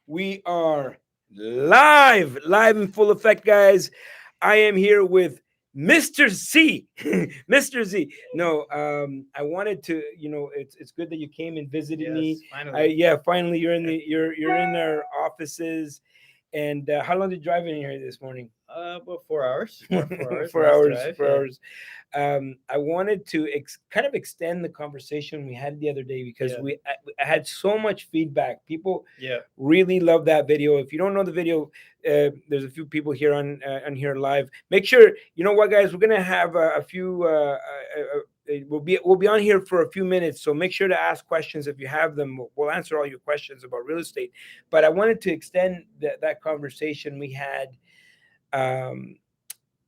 We are live in full effect, guys. I am here with Mr. Z, Mr. Z. No, I wanted to, it's good that you came and visited me. Yes, finally. Yeah, finally, you're in our offices. And how long did you drive in here this morning? About 4 hours. 4 hours. 4 Nice hours, drive. 4 Yeah. hours. I wanted to kind of extend the conversation we had the other day because Yeah. I had so much feedback. People Yeah. really love that video. If you don't know the video, there's a few people here on here live. Make sure you know what, guys. We're gonna have a few. We'll be on here for a few minutes, so make sure to ask questions if you have them. We'll answer all your questions about real estate. But I wanted to extend that conversation we had. Um,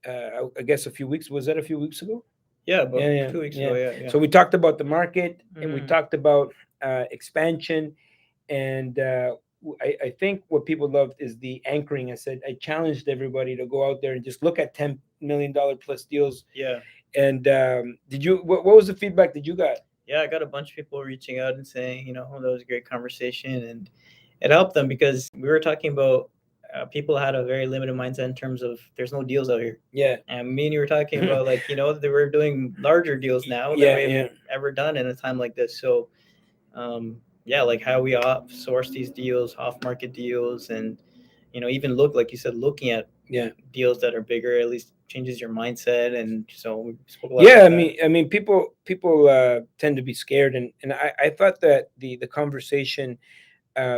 I guess a few weeks. Was that a few weeks ago? Yeah. Yeah, About yeah, 2 weeks yeah. ago. Yeah. Yeah. So we talked about the market and we Mm. talked about expansion, and I think what people loved is the anchoring. I said I challenged everybody to go out there and just look at $10 million plus deals. Yeah. And did you? What was the feedback that you got? Yeah. I got a bunch of people reaching out and saying, oh, that was a great conversation, and it helped them because we were talking about people had a very limited mindset in terms of there's no deals out here. Yeah, And me and you were talking about like they were doing larger deals now than yeah, we've yeah. ever done in a time like this. So yeah, like how we off source these deals, off market deals, and even look like you said, looking at Yeah. deals that are bigger at least changes your mindset. And so we spoke a lot Yeah, about I that. mean, people tend to be scared, and I thought that the conversation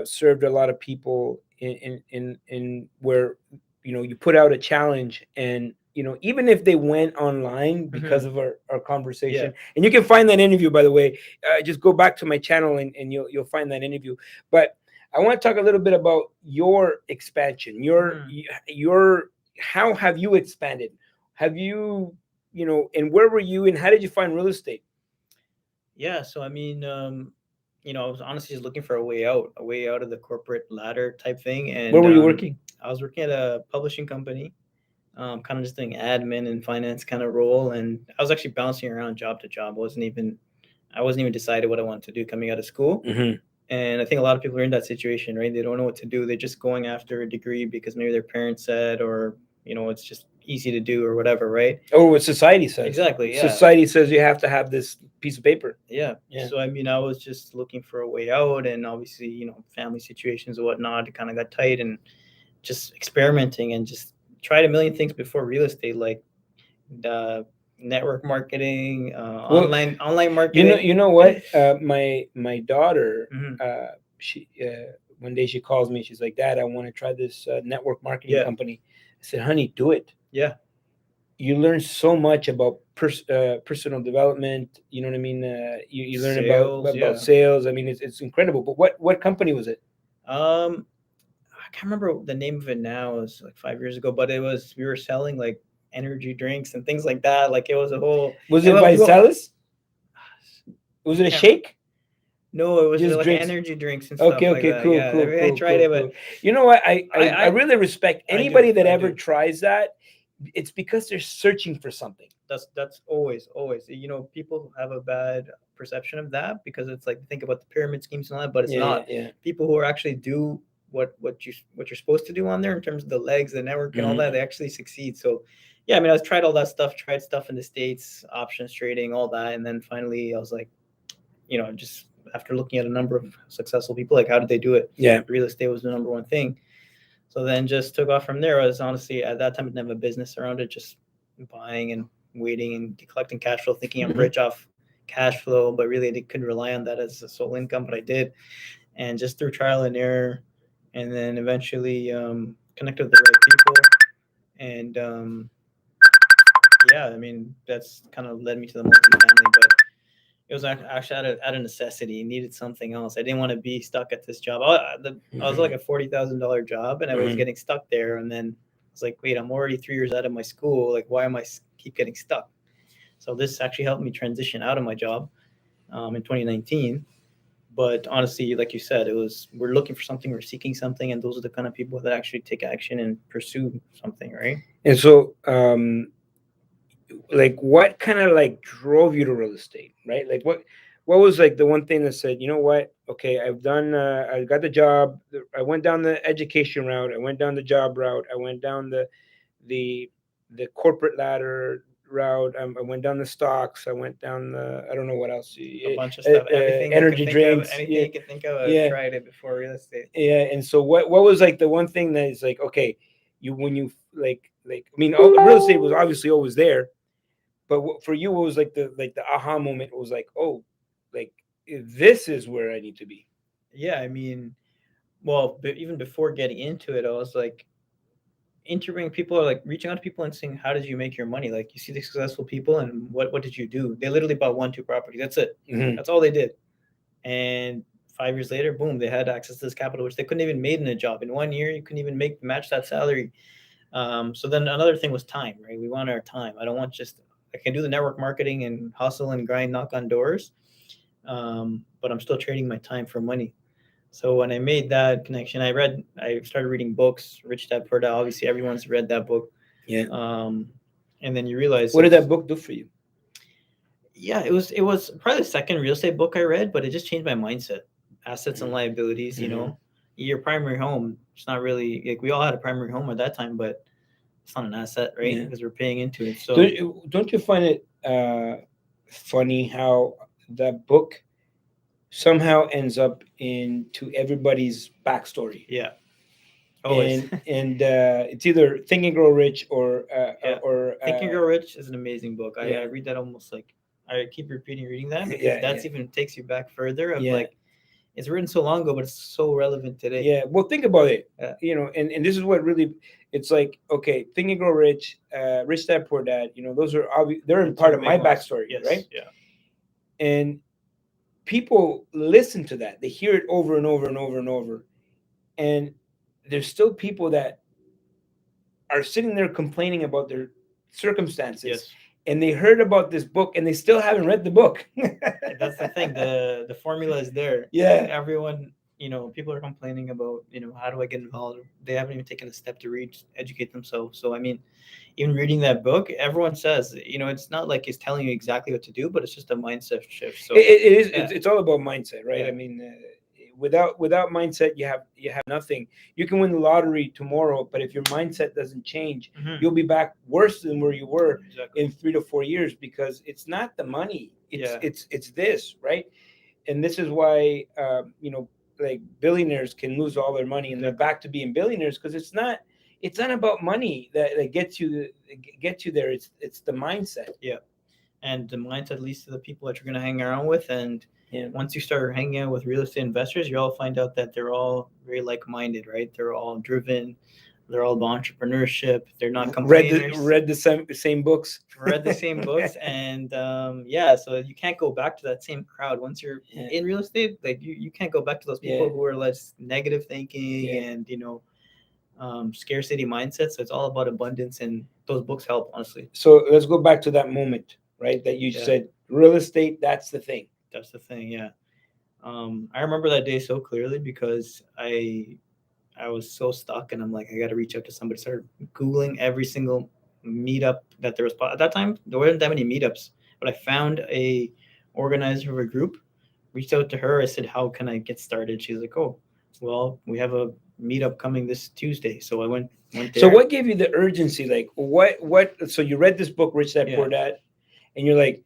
served a lot of people in where you put out a challenge, and even if they went online Hmm. because of our Yeah. conversation, and you can find that interview, by the way. Just go back to my channel, and you'll find that interview. But I want to talk a little bit about your expansion, Hmm. your how have you expanded? Have you, and where were you, and how did you find real estate? Yeah. So I mean, I was honestly just looking for a way out of the corporate ladder type thing. Where And were you working? I was working at a publishing company, kind of just doing admin and finance kind of role. And I was actually bouncing around job to job. I wasn't even decided what I wanted to do coming out of school. Hmm. And I think a lot of people are in that situation, right? They don't know what to do. They're just going after a degree because maybe their parents said, or it's just easy to do or whatever, right? Oh, what society says. Exactly. Yeah. Society says you have to have this piece of paper. Yeah. Yeah. So I mean, I was just looking for a way out, and obviously, family situations and whatnot, it kind of got tight, and just experimenting and just tried a million things before real estate, like uh, network marketing, Well, online you know, marketing. you know what? My daughter, Hmm. she one day she calls me. She's like, "Dad, I want to try this network marketing Yeah. company." I said, "Honey, do it. Yeah. You learn so much about personal development. You know what I mean? You learn about Sales. Yeah. sales. I mean, it's incredible." But what company was it? Um, I can't remember the name of it now. It was like 5 years ago, but we were selling like energy drinks and things like that. Like it was a whole. Was And it well, by well, Salas? Was I it a can't. shake? No, it was Just like drinks. energy drinks and stuff Okay, like okay, that. cool, Yeah, cool, I cool, tried cool, it, but cool. You know what? I I really respect I do. anybody that I ever do. tries that. It's because they're searching for something. That's always. People have a bad perception of that because it's like think about the pyramid schemes and all that, but it's Yeah, yeah, not. yeah. People who are actually do what you're supposed to do on there in terms of the legs, the network, and all that, Hmm. they actually succeed. So, yeah, I mean, I was tried all that stuff, tried stuff in the states, options trading, all that, and then finally, I was like, just after looking at a number of successful people, like how did they do it? Yeah. Real estate was the number one thing. So then just took off from there. I was honestly at that time I didn't have a business around it, just buying and waiting and collecting cash flow, thinking I'm Hmm. rich off cash flow, but really I couldn't rely on that as a sole income, but I did. And just through trial and error, and then eventually connected with the right people. And yeah, I mean, that's kind of led me to the multifamily, but it was actually out of necessity. Needed something else. I didn't want to be stuck at this job. I was like a $40,000 job, and I was Hmm. getting stuck there. And then I was like, wait, I'm already 3 years out of my school. Like, why am I keep getting stuck? So this actually helped me transition out of my job in 2019. But honestly, like you said, it was we're looking for something, we're seeking something, and those are the kind of people that actually take action and pursue something, right? And so, like, what kind of like drove you to real estate, right? Like, what was like the one thing that said, you know what? Okay, I got the job. I went down the education route. I went down the job route. I went down the the corporate ladder route. I went down the stocks. I went down I don't know what else. A bunch of stuff, everything you can Energy think of, drinks. anything Yeah, you can think of. I've yeah, tried it before real estate. yeah. And so what was like the one thing that is like, okay, you when you I mean, real estate was obviously always there, but for you, what was like the aha moment? Was like, oh, like this is where I need to be. Yeah, I mean, well, but even before getting into it, I was like interviewing people, or like reaching out to people and saying, "How did you make your money? Like, you see the successful people, and what did you do?" They literally bought one, two properties. That's it. Hmm. That's all they did. And 5 years later, boom, they had access to this capital, which they couldn't even made in a job. In 1 year, you couldn't even make match that salary. So then another thing was time, right? We want our time. I don't want just I can do the network marketing and hustle and grind, knock on doors, but I'm still trading my time for money. So when I made that connection, I started reading books, Rich Dad Poor Dad. Obviously, everyone's read that book. Yeah. Um, and then you realize What did it's that book do for you? yeah, it was probably the second real estate book I read, but it just changed my mindset, assets and liabilities. Mhm. Your primary home. It's not really like we all had a primary home at that time, but it's not an asset, right? Yeah. Because we're paying into it. So Don't you find it funny how that book somehow ends up into everybody's backstory? yeah, always. And it's either Think and Grow Rich Yeah. or Think and Grow Rich is an amazing book. I yeah. read that almost like I keep repeating reading that because Yeah, yeah, that's even takes you back further of yeah, like it's written so long ago, but it's so relevant today. yeah. Well, think about it. Yeah. And this is what really it's like. Okay, Think and Grow Rich, Rich Dad Poor Dad. Those are they're in The part two of my big ones. backstory, Yes. right? Yeah. And people listen to that. They hear it over and over and over and over. And there's still people that are sitting there complaining about their circumstances, Yes. and they heard about this book and they still haven't read the book. That's the thing. The formula is there. Yeah. Everyone, people are complaining about, how do I get involved? They haven't even taken a step to read, educate themselves. So I mean, even reading that book, everyone says, it's not like it's telling you exactly what to do, but it's just a mindset shift. So It is. yeah, It's all about mindset, right? yeah, I mean, without mindset, you have nothing. You can win the lottery tomorrow, but if your mindset doesn't change, hmm you'll be back worse than where you were exactly. in 3 to 4 years because it's not the money. It's Yeah, it's this, right? And this is why like billionaires can lose all their money and they're exactly. back to being billionaires because it's not about money that gets you there. It's the mindset. Yeah. And the mindset leads to the people that you're going to hang around with. And Yeah. once you start hanging out with real estate investors, you all find out that they're all very like-minded, right? They're all driven. They're all about entrepreneurship. They're not complainers. Read the same books. Read the same books, and yeah, so you can't go back to that same crowd once you're Yeah. in real estate. Like you can't go back to those people Yeah. who are less negative thinking Yeah. and scarcity mindset. So it's all about abundance, and those books help, honestly. So let's go back to that moment, right? That you Yeah. said real estate. That's the thing. That's the thing. Yeah. I remember that day so clearly because I was so stuck, and I'm like, I got to reach out to somebody. Started googling every single meetup that there was. At that time, there weren't that many meetups, but I found a organizer of a group. Reached out to her. I said, "How can I get started?" She's like, "Oh, well, we have a meetup coming this Tuesday." So I went So there. what gave you the urgency? Like what? So you read this book, Rich Dad Poor Yeah. Dad, and you're like,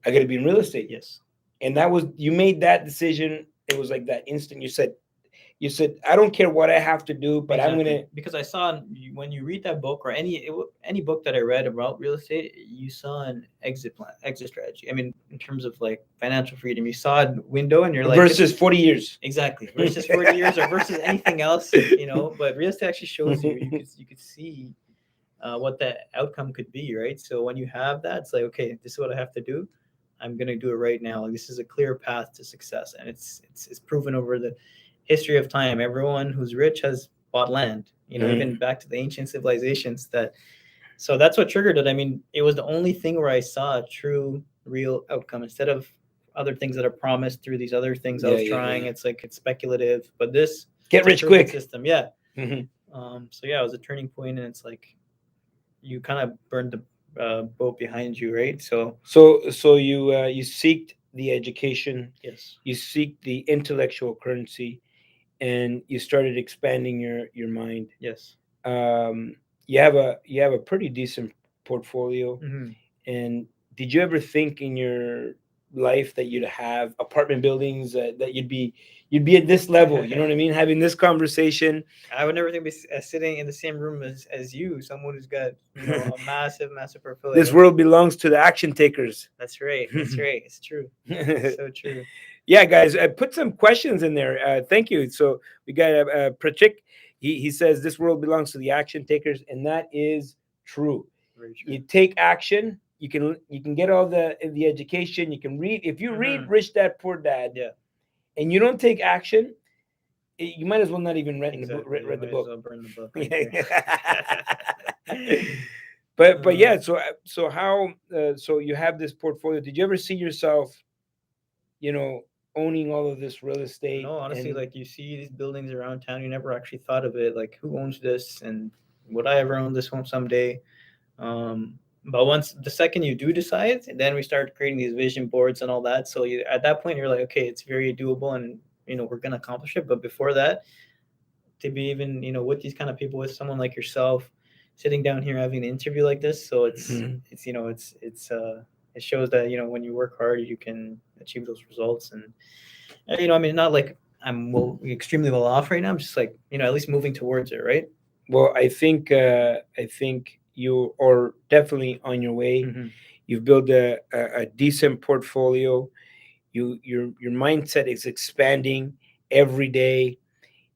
I got to be in real estate. Yes. And that was you made that decision. It was like that instant. You said I don't care what I have to do, but I'm Exactly. gonna. Because I saw when you read that book or any book that I read about real estate, you saw an exit plan, exit strategy. I mean, in terms of like financial freedom, you saw a window, and you're like, Versus 40 years. exactly, versus 40 years or versus anything else, But real estate actually shows you. You could see what that outcome could be, right? So when you have that, it's like, okay, this is what I have to do. I'm gonna do it right now. Like, this is a clear path to success, and it's proven over the history of time. Everyone who's rich has bought land. Even back to the ancient civilizations. So that's what triggered it. I mean, it was the only thing where I saw a true, real outcome instead of other things that are promised through these other things I Yeah, was yeah, trying. yeah. It's like it's speculative, but this Get it's a rich proven quick. system. Yeah. Mhm. So yeah, it was a turning point, and it's like you kind of burned the boat behind you, right? So So you seeked the education, Yes. you seek the intellectual currency, and you started expanding your mind. Yes. Um, you have a pretty decent portfolio. Hmm. And did you ever think in your life that you'd have apartment buildings, that you'd be at this level? You know what I mean? Having this conversation. I would never think of sitting in the same room as you, someone who's got a massive, massive This portfolio. world belongs to the action takers. That's right. That's right. It's true. So true. Yeah, guys, put some questions in there. Thank you. So we got Prachik. He says this world belongs to the action takers, and that is true. Very true. You take action, you can get all the education. You can read. If you read Hmm. Rich Dad Poor Dad, Yeah. and you don't take action, you might as well not even read the book. Exactly. You Read the might as book. well burn the book right Yeah. there. But uh, yeah. So how? So you have this portfolio. Did you ever see yourself, you know, owning all of this real estate? no, honestly, And like you see these buildings around town, you never actually thought of it. Like, who owns this, and would I ever own this home someday? Um, but once the second you do decide, then we start creating these vision boards and all that. So at that point, you're like, okay, it's very doable, and we're gonna accomplish it. But before that, to be even with these kind of people, with someone like yourself, sitting down here having an interview like this, so it shows that when you work hard, you can achieve those results. And I mean, not like I'm extremely well off right now. I'm just like at least moving towards it, right? well, I think you are definitely on your way. Hmm. You've built a decent portfolio. Your mindset is expanding every day.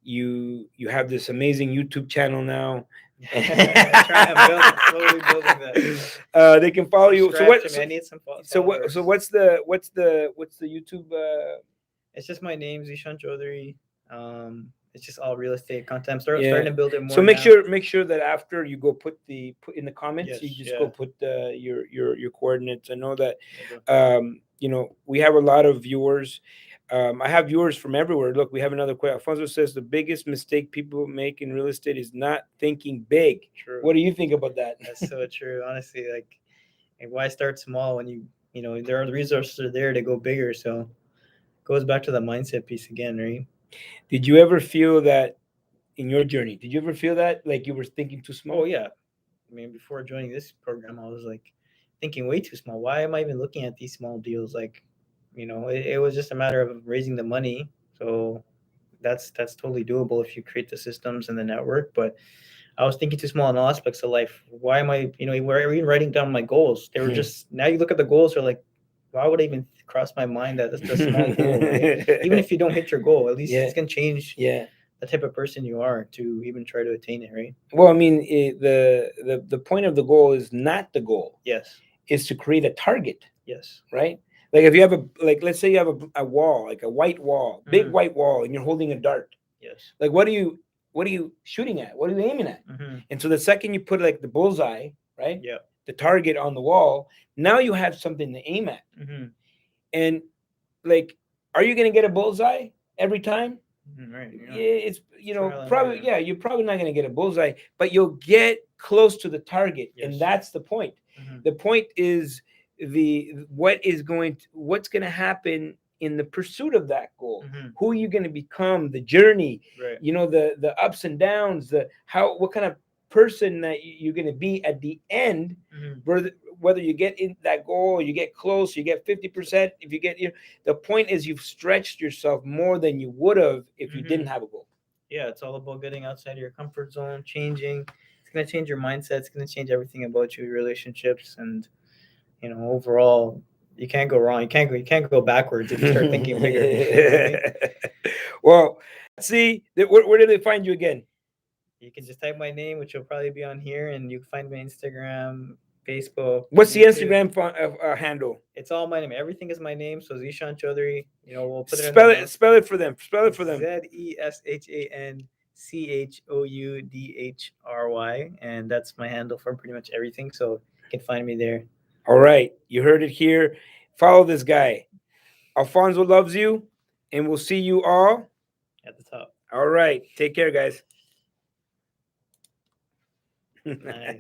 You have this amazing YouTube channel now. I'm building, slowly building that. They can follow I'm you. So stretching, what? man. So, I need some so what? So followers. what's the YouTube? It's just my name, Zeshan Chaudhary. It's just all real estate content. I'm Yeah. starting to build it So more make now. sure make sure that after you go put in the comments, Yes, you just go yeah, put your coordinates. I know that will do. we have a lot of viewers. I have viewers from everywhere. Look, we have another question. Alfonso says the biggest mistake people make in real estate is not thinking big. True. What do you think about that? That's so true. Honestly, like why start small when there are the resources are there to go bigger. So it goes back to the mindset piece again, right? Did you ever feel that in your journey? Did you ever feel that like you were thinking too Oh small? yeah. I mean, before joining this program, I was like thinking way too small. Why am I even looking at these small deals? Like, it was just a matter of raising the money. So that's totally doable if you create the systems and the network. But I was thinking too small in all aspects of life. Why am I, were even writing down my goals? They were just now you look at the goals, you're like, why would I even cross my mind that that's a small goal, right? Even if you don't hit your goal, at least Yeah, it's gonna change yeah. the type of person you are to even try to attain it, right? Well, I mean, the point of the goal is not the goal. Yes. Is to create a target, Yes. right? Like if you have let's say you have a wall, like a white wall, big Hmm. white wall, and you're holding a dart. Yes. Like what are you shooting at? What are you aiming at? Hmm. And so the second you put like the bullseye, right? Yeah. The target on the wall, now you have something to aim at. Hmm. And like, are you gonna get a bullseye every time? Right. Yeah, it's Trial and probably, error. yeah, you're probably not going to get a bullseye, but you'll get close to the target, and Yes. that's the point. Hmm. The point is what's going to happen in the pursuit of that goal. Hmm. Who are you going to become? The journey, Right. the ups and downs, the how what kind of person that you're going to be at the end, Hmm. whether you get in that goal, you get close, you get 50%. If you get, the point is you've stretched yourself more than you would have if you Hmm. didn't have a goal. Yeah, it's all about getting outside of your comfort zone, changing. It's gonna change your mindset. It's gonna change everything about you, your relationships, and overall, you can't go wrong. You can't go backwards if you start thinking bigger. You know what I mean? Well, see, where do they find you again? You can just type my name, which will probably be on here, and you can find me on Instagram, Facebook, What's the YouTube. Instagram handle? It's all my name. Everything is my name. So Zeshan Chaudhary. We'll put it in the Spell it. notes. Spell it for them. Spell it It's for them. ZESHANCHOUDHRY, and that's my handle for pretty much everything. So you can find me there All right, you heard it here. Follow this guy. Alfonso loves you, and we'll see you all. at the top. All right, take care, guys. Nice.